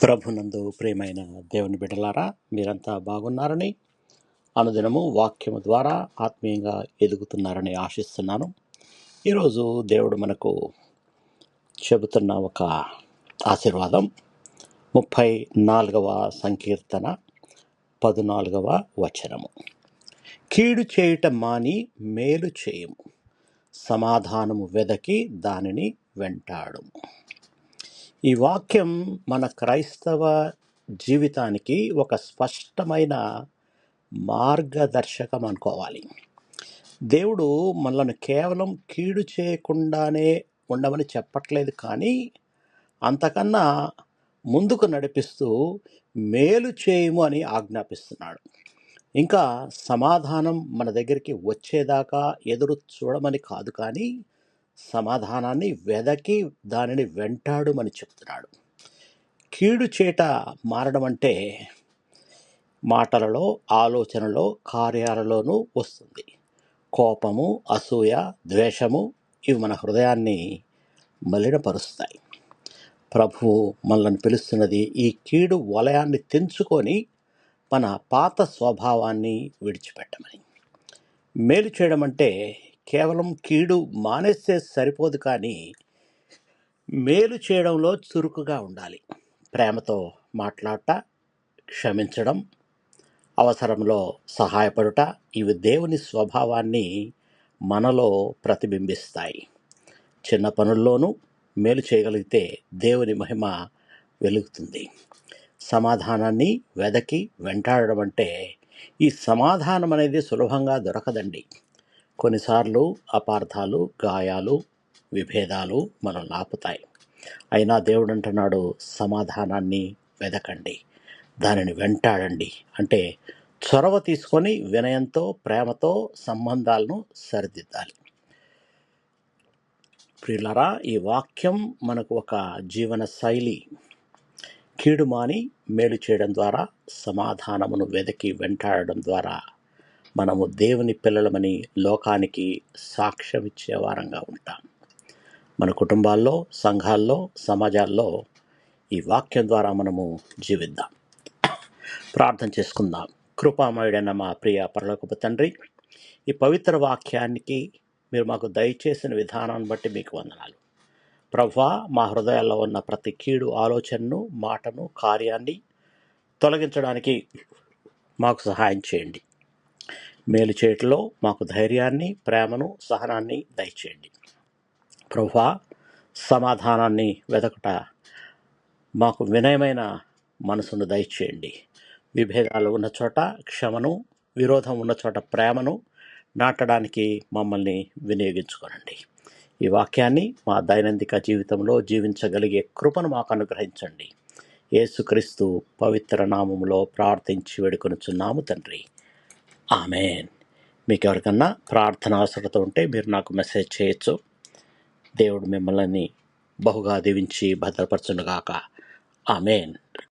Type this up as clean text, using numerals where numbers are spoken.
ప్రభునందు ప్రియమైన దేవుని బిడ్డలారా, మీరంతా బాగున్నారని, అనుదినము వాక్యము ద్వారా ఆత్మీయంగా ఎదుగుతున్నారని ఆశిస్తున్నాను. ఈరోజు దేవుడు మనకు చెబుతున్న ఒక ఆశీర్వాదం 34వ సంకీర్తన 14వ వచనము. కీడు చేయుట మాని మేలు చేయుము, సమాధానము వెదకి దానిని వెంటాడుము. ఈ వాక్యం మన క్రైస్తవ జీవితానికి ఒక స్పష్టమైన మార్గదర్శకం అనుకోవాలి. దేవుడు మనల్ని కేవలం కీడు చేయకుండానే ఉండమని చెప్పట్లేదు, కానీ అంతకన్నా ముందుకు నడిపిస్తూ మేలు చేయము అని ఆజ్ఞాపిస్తున్నాడు. ఇంకా సమాధానం మన దగ్గరికి వచ్చేదాకా ఎదురు చూడమని కాదు, కానీ సమాధానాన్ని వెదకి దానిని వెంటాడుమని చెప్తున్నాడు. కీడు చేట మారడం అంటే మాటలలో, ఆలోచనలో, కార్యాలలోనూ వస్తుంది. కోపము, అసూయ, ద్వేషము ఇవి మన హృదయాన్ని మలినపరుస్తాయి. ప్రభువు మనల్ని పిలుస్తున్నది ఈ కీడు వలయాన్ని తెంచుకొని మన పాత స్వభావాన్ని విడిచిపెట్టమని. మేలు చేయడం అంటే కేవలం కీడు మానేస్తే సరిపోదు, కానీ మేలు చేయడంలో చురుకుగా ఉండాలి. ప్రేమతో మాట్లాడట, క్షమించడం, అవసరంలో సహాయపడుట ఇవి దేవుని స్వభావాన్ని మనలో ప్రతిబింబిస్తాయి. చిన్న పనుల్లోనూ మేలు చేయగలిగితే దేవుని మహిమ వెలుగుతుంది. సమాధానాన్ని వెదకి వెంటాడడం అంటే ఈ సమాధానం అనేది సులభంగా దొరకదండి. కొన్నిసార్లు అపార్థాలు, గాయాలు, విభేదాలు మనల్ని ఆపుతాయి. అయినా దేవుడు అంటున్నాడు, సమాధానాన్ని వెదకండి, దానిని వెంటాడండి. అంటే చొరవ తీసుకొని వినయంతో, ప్రేమతో సంబంధాలను సరిదిద్దాలి. ప్రియులారా, ఈ వాక్యం మనకు ఒక జీవన శైలి. కీడు మాని మేలు చేయడం ద్వారా, సమాధానమును వెదకి వెంటాడడం ద్వారా మనము దేవుని పిల్లలమని లోకానికి సాక్ష్యం ఇచ్చే వారంగా ఉంటాం. మన కుటుంబాల్లో, సంఘాల్లో, సమాజాల్లో ఈ వాక్యం ద్వారా మనము జీవిద్దాం. ప్రార్థన చేసుకుందాం. కృపామయుడైన మా ప్రియ పరలోకపు తండ్రి, ఈ పవిత్ర వాక్యానికి మీరు మాకు దయచేసిన విధానాన్ని బట్టి మీకు వందనాలు. ప్రభువా, మా హృదయాల్లో ఉన్న ప్రతి కీడు ఆలోచనను, మాటను, కార్యాన్ని తొలగించడానికి మాకు సహాయం చేయండి. మేలు చేయటంలో మాకు ధైర్యాన్ని, ప్రేమను, సహనాన్ని దయచేయండి. ప్రభువా, సమాధానాన్ని వెదకట మాకు వినయమైన మనసును దయచేయండి. విభేదాలు ఉన్న చోట క్షమను, విరోధం ఉన్న చోట ప్రేమను నాటడానికి మమ్మల్ని వినియోగించుకోనండి. ఈ వాక్యాన్ని మా దైనందిక జీవితంలో జీవించగలిగే కృపను మాకు అనుగ్రహించండి. యేసుక్రీస్తు పవిత్ర నామములో ప్రార్థించి వేడుకొనుచున్నాము తండ్రి, ఆమేన్. మీకు ఎవరికన్నా ప్రార్థన అవసరత ఉంటే మీరు నాకు మెసేజ్ చేయొచ్చు. దేవుడు మిమ్మల్ని బహుగా దీవించి భద్రపరచునుగాక. ఆమేన్.